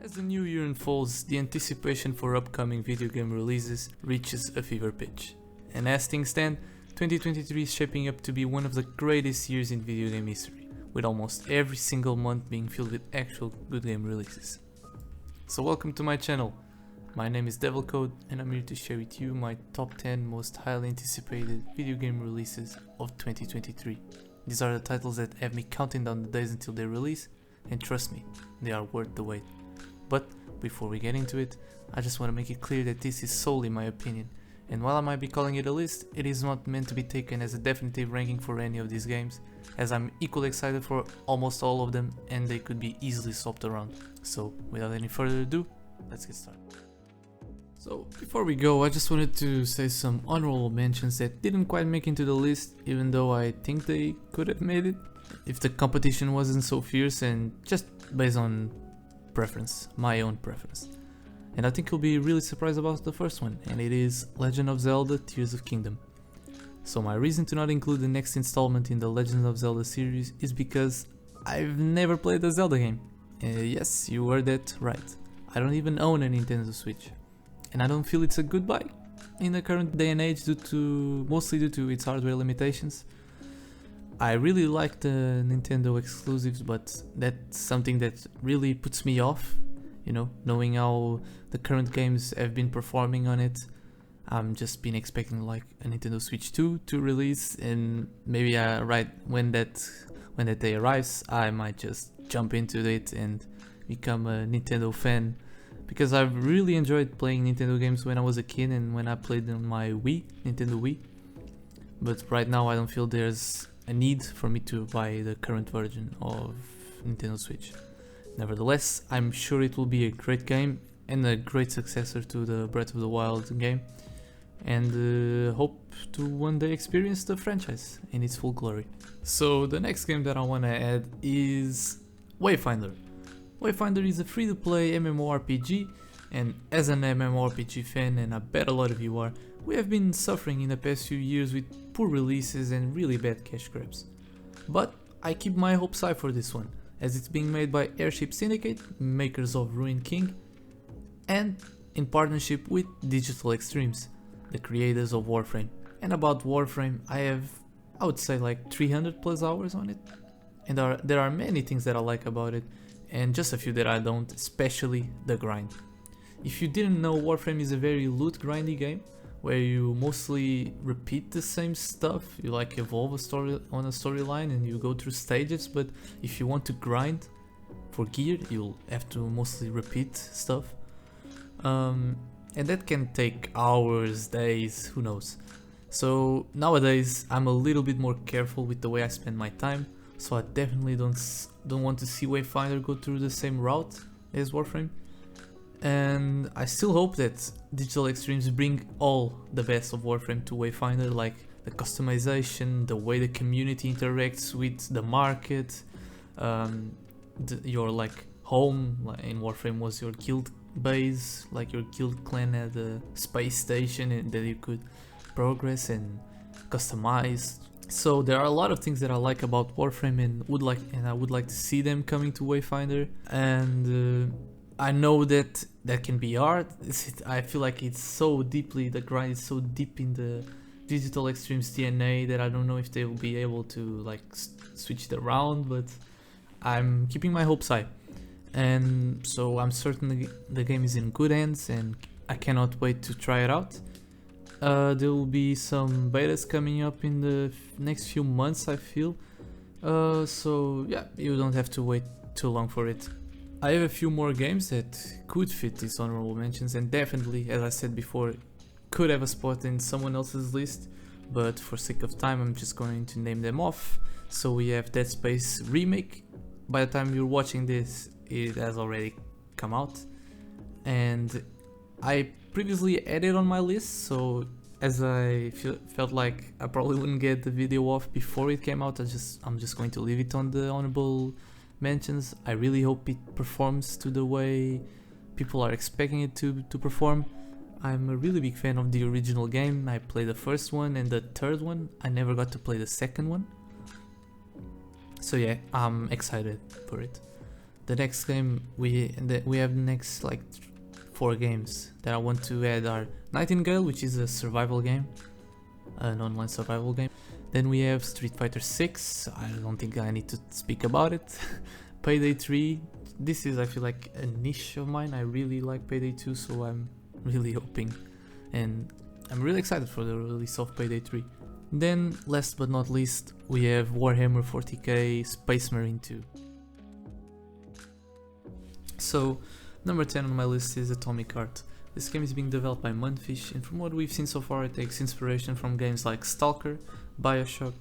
As the new year unfolds, the anticipation for upcoming video game releases reaches a fever pitch. And as things stand, 2023 is shaping up to be one of the greatest years in video game history, with almost every single month being filled with actual good game releases. So welcome to my channel. My name is Devil Code and I'm here to share with you my top 10 most highly anticipated video game releases of 2023. These are the titles that have me counting down the days until their release, and trust me, they are worth the wait. But before we get into it, I just want to make it clear that this is solely my opinion, and while I might be calling it a list, it is not meant to be taken as a definitive ranking for any of these games, as I'm equally excited for almost all of them and they could be easily swapped around. So without any further ado, let's get started. So before we go, I just wanted to say some honorable mentions that didn't quite make into the list, even though I think they could have made it if the competition wasn't so fierce and just based on preference, my own preference. And I think you'll be really surprised about the first one, and it is Legend of Zelda Tears of Kingdom. So my reason to not include the next installment in the Legend of Zelda series is because I've never played a Zelda game. Yes, you heard that right. I don't even own a Nintendo Switch. And I don't feel it's a good buy in the current day and age, mostly due to its hardware limitations. I really like the Nintendo exclusives, but that's something that really puts me off, you know, knowing how the current games have been performing on it. I'm just been expecting like a Nintendo Switch 2 to release, and maybe right when that day arrives, I might just jump into it and become a Nintendo fan, because I've really enjoyed playing Nintendo games when I was a kid and when I played on my Nintendo Wii. But right now I don't feel there's a need for me to buy the current version of Nintendo Switch. Nevertheless, I'm sure it will be a great game and a great successor to the Breath of the Wild game, and hope to one day experience the franchise in its full glory. So the next game that I want to add is Wayfinder. Wayfinder is a free-to-play MMORPG, and as an MMORPG fan, and I bet a lot of you are, we have been suffering in the past few years with poor releases and really bad cash grabs. But I keep my hopes high for this one, as it's being made by Airship Syndicate, makers of Ruined King, and in partnership with Digital Extremes, the creators of Warframe. And about Warframe, I would say like 300 plus hours on it, and there are many things that I like about it, and just a few that I don't, especially the grind. If you didn't know, Warframe is a very loot grindy game where you mostly repeat the same stuff. You like evolve a storyline and you go through stages, but if you want to grind for gear, you'll have to mostly repeat stuff. And that can take hours, days, who knows. So nowadays I'm a little bit more careful with the way I spend my time, so I definitely don't want to see Wayfinder go through the same route as Warframe. And I still hope that Digital Extremes bring all the best of Warframe to Wayfinder, like the customization, the way the community interacts with the market, your like home in Warframe was your guild base, like your guild clan had a space station and that you could progress and customize. So there are a lot of things that I like about Warframe and I would like to see them coming to Wayfinder. And I know that can be hard. I feel like it's so deeply, the grind is so deep in the Digital Extremes DNA that I don't know if they will be able to like switch it around, but I'm keeping my hopes high. And so I'm certain the game is in good hands and I cannot wait to try it out. There will be some betas coming up in the next few months, I feel. So yeah, you don't have to wait too long for it. I have a few more games that could fit these honorable mentions, and definitely, as I said before, could have a spot in someone else's list, but for sake of time I'm just going to name them off. So we have Dead Space Remake. By the time you're watching this, it has already come out, and I previously had it on my list, so as I felt like I probably wouldn't get the video off before it came out, I'm just going to leave it on the honorable mentions. I really hope it performs to the way people are expecting it to perform. I'm a really big fan of the original game. I played the first one and the third one. I never got to play the second one. So yeah, I'm excited for it. The next game we have next like 4 games that I want to add are Nightingale, which is a survival game, an online survival game. Then we have Street Fighter 6. I don't think I need to speak about it. Payday 3. This is, I feel like, a niche of mine. I really like Payday 2, so I'm really hoping, and I'm really excited for the release of Payday 3. Then, last but not least, we have Warhammer 40k Space Marine 2. So, number 10 on my list is Atomic Heart. This game is being developed by Mundfish, and from what we've seen so far, it takes inspiration from games like Stalker, Bioshock,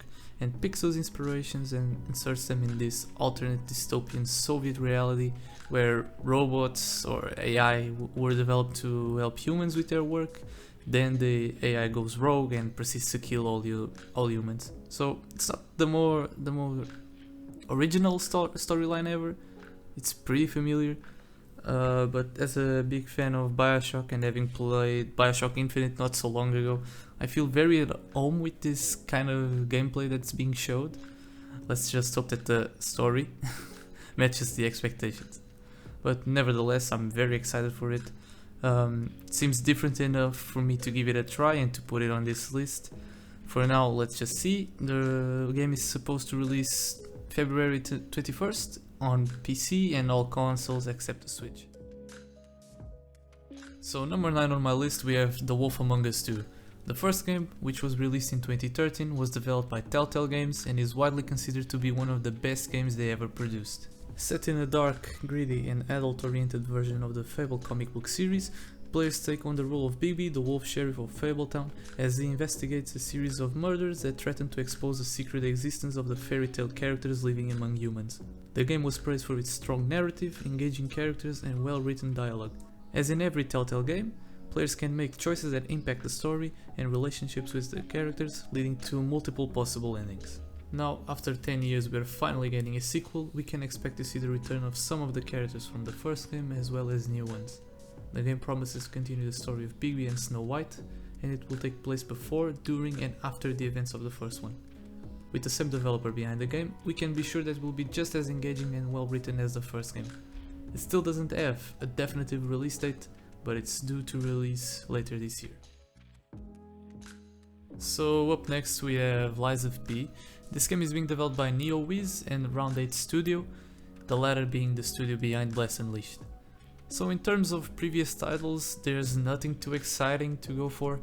and picks those inspirations and inserts them in this alternate dystopian Soviet reality where robots or AI were developed to help humans with their work. Then the AI goes rogue and proceeds to kill all humans. So it's not the more original storyline ever. It's pretty familiar. But as a big fan of Bioshock and having played Bioshock Infinite not so long ago, I feel very at home with this kind of gameplay that's being showed. Let's just hope that the story matches the expectations. But nevertheless, I'm very excited for it. It seems different enough for me to give it a try and to put it on this list. For now, let's just see. The game is supposed to release February 21st on PC and all consoles except the Switch. So number 9 on my list we have The Wolf Among Us 2. The first game, which was released in 2013, was developed by Telltale Games and is widely considered to be one of the best games they ever produced. Set in a dark, gritty and adult-oriented version of the Fable comic book series, players take on the role of Bigby, the wolf sheriff of Fabletown, as he investigates a series of murders that threaten to expose the secret existence of the fairy tale characters living among humans. The game was praised for its strong narrative, engaging characters and well-written dialogue. As in every Telltale game, players can make choices that impact the story and relationships with the characters, leading to multiple possible endings. Now, after 10 years we are finally getting a sequel. We can expect to see the return of some of the characters from the first game as well as new ones. The game promises to continue the story of Bigby and Snow White, and it will take place before, during and after the events of the first one. With the same developer behind the game, we can be sure that it will be just as engaging and well written as the first game. It still doesn't have a definitive release date, but it's due to release later this year. So up next we have Lies of P. This game is being developed by NeoWiz and Round 8 Studio, the latter being the studio behind Blast Unleashed. So in terms of previous titles, there's nothing too exciting to go for,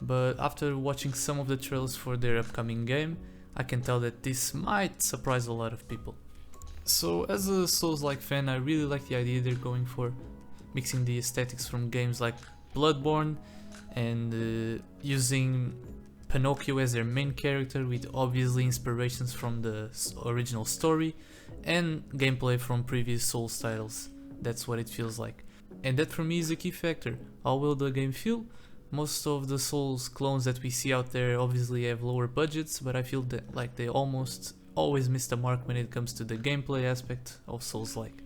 but after watching some of the trailers for their upcoming game, I can tell that this might surprise a lot of people. So as a Souls-like fan, I really like the idea they're going for, mixing the aesthetics from games like Bloodborne and using Pinocchio as their main character with obviously inspirations from the original story and gameplay from previous Souls titles. That's what it feels like. And that for me is a key factor. How will the game feel? Most of the Souls clones that we see out there obviously have lower budgets, but I feel that like they almost always miss the mark when it comes to the gameplay aspect of Souls-like.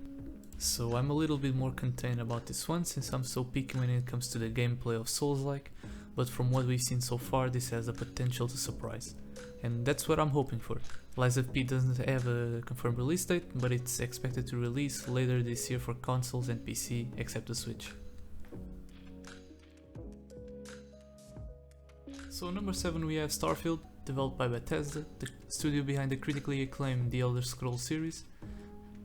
So I'm a little bit more contained about this one since I'm so picky when it comes to the gameplay of Souls-like, but from what we've seen so far this has the potential to surprise. And that's what I'm hoping for. Lies of P doesn't have a confirmed release date, but it's expected to release later this year for consoles and PC except the Switch. So number 7 we have Starfield, developed by Bethesda, the studio behind the critically acclaimed The Elder Scrolls series.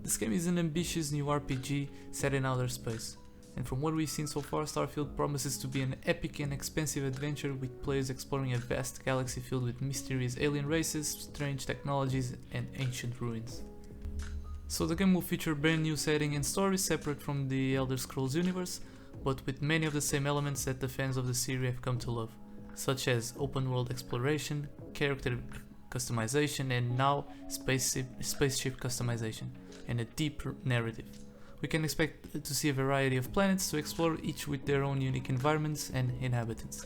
This game is an ambitious new RPG set in outer space, and from what we've seen so far, Starfield promises to be an epic and expansive adventure with players exploring a vast galaxy filled with mysterious alien races, strange technologies and ancient ruins. So the game will feature a brand new setting and story separate from the Elder Scrolls universe, but with many of the same elements that the fans of the series have come to love, such as open world exploration, character customization and now spaceship customization, and a deep narrative. We can expect to see a variety of planets to explore, each with their own unique environments and inhabitants.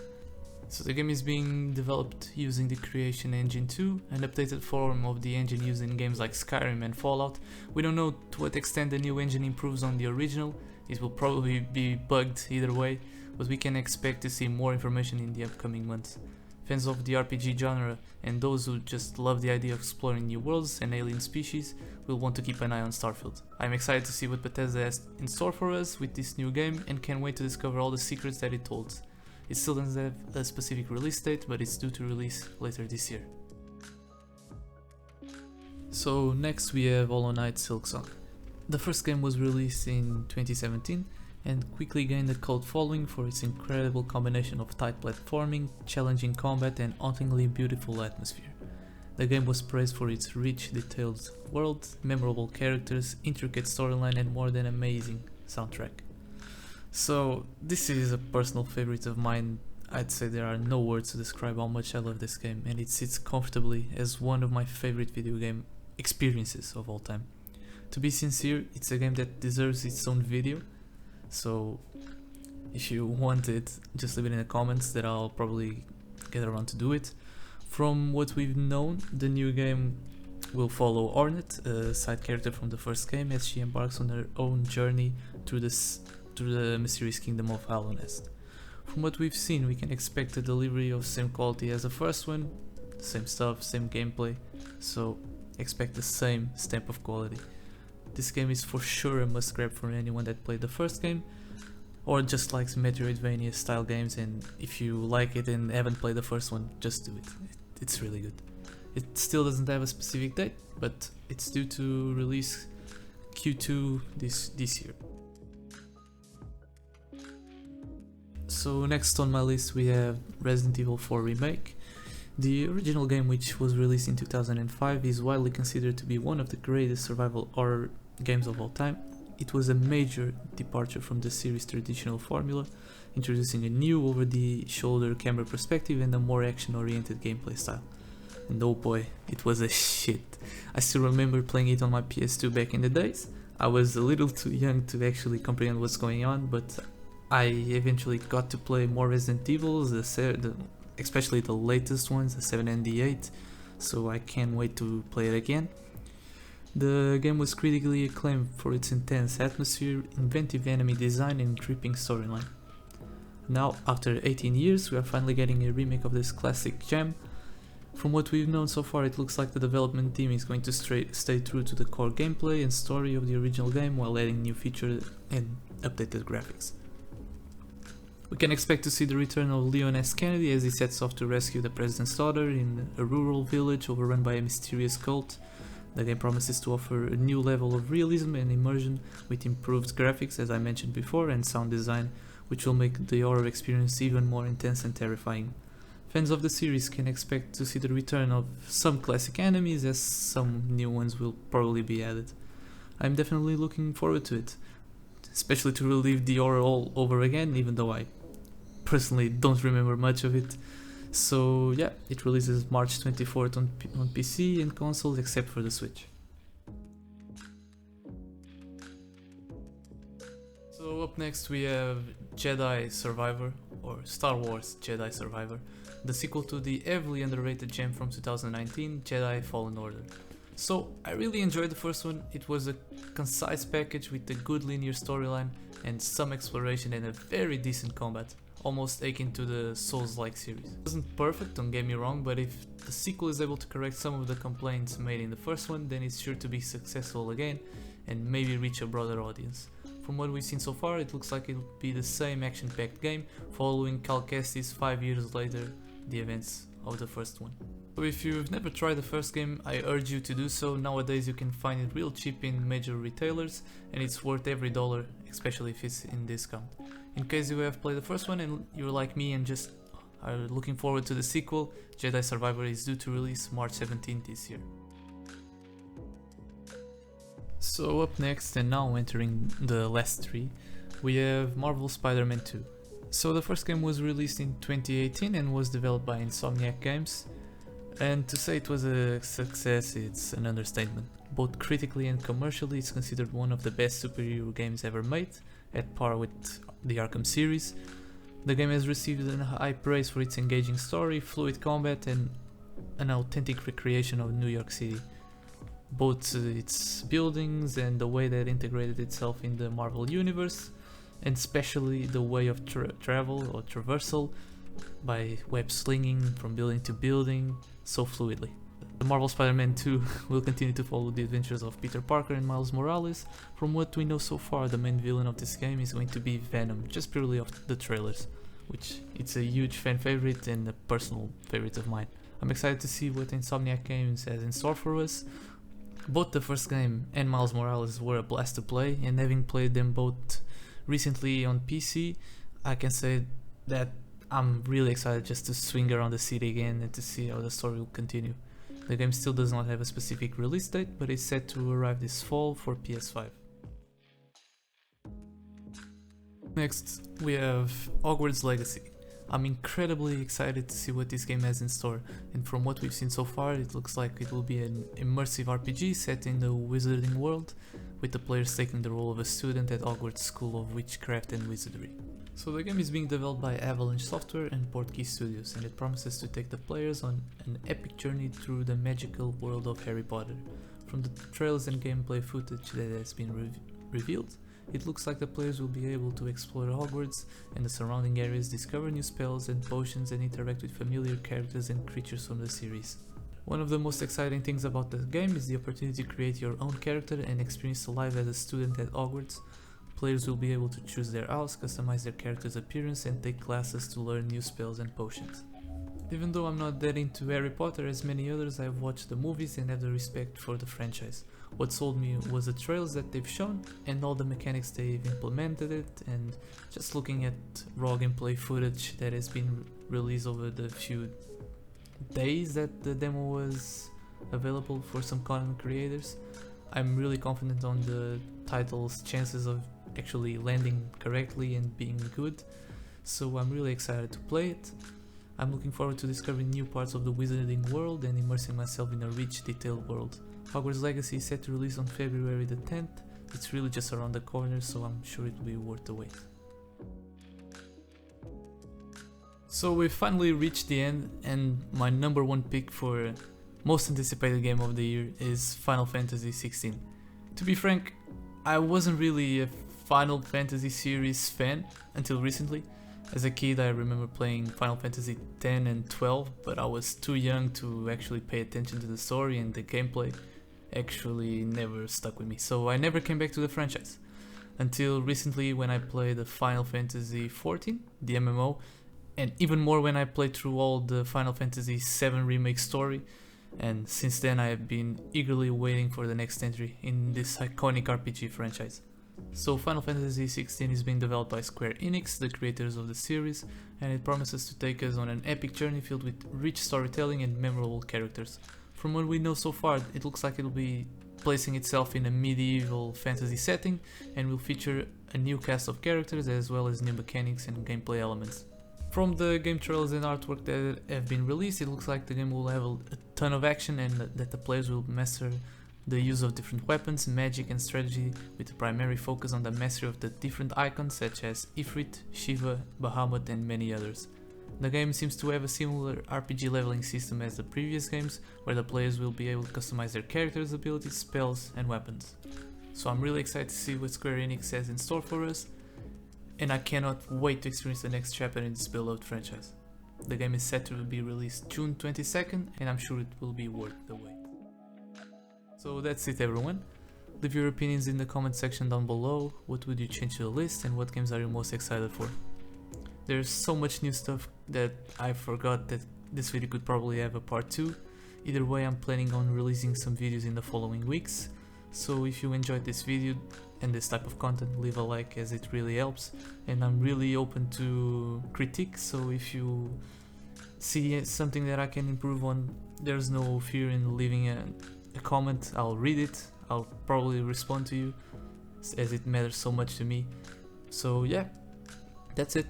So the game is being developed using the Creation Engine 2, an updated form of the engine used in games like Skyrim and Fallout. We don't know to what extent the new engine improves on the original. It will probably be bugged either way, but we can expect to see more information in the upcoming months. Fans of the RPG genre and those who just love the idea of exploring new worlds and alien species will want to keep an eye on Starfield. I'm excited to see what Bethesda has in store for us with this new game and can't wait to discover all the secrets that it holds. It still doesn't have a specific release date, but it's due to release later this year. So next we have Hollow Knight Silksong. The first game was released in 2017 and quickly gained a cult following for its incredible combination of tight platforming, challenging combat and hauntingly beautiful atmosphere. The game was praised for its rich, detailed world, memorable characters, intricate storyline and more than amazing soundtrack. So this is a personal favorite of mine. I'd say there are no words to describe how much I love this game, and it sits comfortably as one of my favorite video game experiences of all time. To be sincere, it's a game that deserves its own video, so if you want it, just leave it in the comments that I'll probably get around to do it. From what we've known, the new game will follow Hornet, a side character from the first game, as she embarks on her own journey through the mysterious kingdom of Hallownest. From what we've seen, we can expect a delivery of same quality as the first one, same stuff, same gameplay, so expect the same stamp of quality. This game is for sure a must grab for anyone that played the first game or just likes Metroidvania style games, and if you like it and haven't played the first one, just do it. It's really good. It still doesn't have a specific date, but it's due to release Q2 this year. So next on my list we have Resident Evil 4 Remake. The original game, which was released in 2005, is widely considered to be one of the greatest survival horror games of all time. It was a major departure from the series' traditional formula, introducing a new over-the-shoulder camera perspective and a more action-oriented gameplay style. And oh boy, it was a shit. I still remember playing it on my PS2 back in the days. I was a little too young to actually comprehend what's going on, but I eventually got to play more Resident Evils, especially the latest ones, the 7 and the 8, so I can't wait to play it again. The game was critically acclaimed for its intense atmosphere, inventive enemy design and gripping storyline. Now, after 18 years, we are finally getting a remake of this classic gem. From what we've known so far, it looks like the development team is going to stay true to the core gameplay and story of the original game while adding new features and updated graphics. We can expect to see the return of Leon S. Kennedy as he sets off to rescue the president's daughter in a rural village overrun by a mysterious cult. The game promises to offer a new level of realism and immersion with improved graphics, as I mentioned before, and sound design, which will make the horror experience even more intense and terrifying. Fans of the series can expect to see the return of some classic enemies, as some new ones will probably be added. I'm definitely looking forward to it, especially to relive the horror all over again, even though I personally don't remember much of it. So yeah, it releases March 24th on PC and consoles except for the Switch. So up next we have Jedi Survivor, or Star Wars Jedi Survivor, the sequel to the heavily underrated gem from 2019, Jedi Fallen Order. So I really enjoyed the first one. It was a concise package with a good linear storyline and some exploration and a very decent combat, almost akin to the Souls-like series. It wasn't perfect, don't get me wrong, but if the sequel is able to correct some of the complaints made in the first one, then it's sure to be successful again and maybe reach a broader audience. From what we've seen so far, it looks like it'll be the same action-packed game, following Cal Kestis 5 years later, the events of the first one. So if you've never tried the first game, I urge you to do so. Nowadays you can find it real cheap in major retailers, and it's worth every dollar, especially if it's in discount. In case you have played the first one and you're like me and just are looking forward to the sequel, Jedi Survivor is due to release March 17th this year. So up next, and now entering the last three, we have Marvel Spider-Man 2. So the first game was released in 2018 and was developed by Insomniac Games, and to say it was a success, it's an understatement. Both critically and commercially, it's considered one of the best superhero games ever made, at par with the Arkham series. The game has received high praise for its engaging story, fluid combat and an authentic recreation of New York City. Both its buildings and the way that it integrated itself in the Marvel universe, and especially the way of travel or traversal, by web slinging from building to building so fluidly. The Marvel Spider-Man 2 will continue to follow the adventures of Peter Parker and Miles Morales. From what we know so far, the main villain of this game is going to be Venom, just purely off the trailers, which it's a huge fan favorite and a personal favorite of mine. I'm excited to see what Insomniac Games has in store for us. Both the first game and Miles Morales were a blast to play, and having played them both recently on PC, I can say that I'm really excited just to swing around the city again and to see how the story will continue. The game still does not have a specific release date, but is set to arrive this fall for PS5. Next, we have Hogwarts Legacy. I'm incredibly excited to see what this game has in store, and from what we've seen so far, it looks like it will be an immersive RPG set in the wizarding world, with the players taking the role of a student at Hogwarts School of Witchcraft and Wizardry. So the game is being developed by Avalanche Software and Portkey Studios, and it promises to take the players on an epic journey through the magical world of Harry Potter. From the trailers and gameplay footage that has been revealed, it looks like the players will be able to explore Hogwarts and the surrounding areas, discover new spells and potions, and interact with familiar characters and creatures from the series. One of the most exciting things about the game is the opportunity to create your own character and experience life as a student at Hogwarts. Players will be able to choose their house, customize their character's appearance, and take classes to learn new spells and potions. Even though I'm not that into Harry Potter as many others, I've watched the movies and have the respect for the franchise. What sold me was the trailers that they've shown and all the mechanics they've implemented it, and just looking at raw gameplay footage that has been released over the few days that the demo was available for some content creators, I'm really confident on the title's chances of actually landing correctly and being good, so I'm really excited to play it. I'm looking forward to discovering new parts of the wizarding world and immersing myself in a rich, detailed world. Hogwarts Legacy is set to release on February the 10th, it's really just around the corner, so I'm sure it will be worth the wait. So we finally reached the end, and my number one pick for most anticipated game of the year is Final Fantasy XVI. To be frank, I wasn't really a Final Fantasy series fan until recently. As a kid, I remember playing Final Fantasy X and 12, but I was too young to actually pay attention to the story, and the gameplay actually never stuck with me, so I never came back to the franchise. Until recently, when I played the Final Fantasy XIV, the MMO, and even more when I played through all the Final Fantasy VII Remake story, and since then I have been eagerly waiting for the next entry in this iconic RPG franchise. So Final Fantasy XVI is being developed by Square Enix, the creators of the series, and it promises to take us on an epic journey filled with rich storytelling and memorable characters. From what we know so far, it looks like it will be placing itself in a medieval fantasy setting and will feature a new cast of characters as well as new mechanics and gameplay elements. From the game trailers and artwork that have been released, it looks like the game will have a ton of action and that the players will master the use of different weapons, magic and strategy, with a primary focus on the mastery of the different icons such as Ifrit, Shiva, Bahamut and many others. The game seems to have a similar RPG leveling system as the previous games, where the players will be able to customize their characters' abilities, spells and weapons. So I'm really excited to see what Square Enix has in store for us, and I cannot wait to experience the next chapter in this beloved franchise. The game is set to be released June 22nd, and I'm sure it will be worth the wait. So that's it everyone. Leave your opinions in the comment section down below. What would you change to the list and what games are you most excited for? There's so much new stuff that I forgot that this video could probably have a part 2. Either way, I'm planning on releasing some videos in the following weeks. So if you enjoyed this video and this type of content, leave a like as it really helps, and I'm really open to critique, so if you see something that I can improve on, there's no fear in leaving a comment. I'll read it, I'll probably respond to you as it matters so much to me. So yeah, that's it.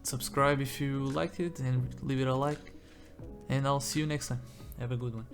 Subscribe if you liked it and leave it a like, and I'll see you next time. Have a good one.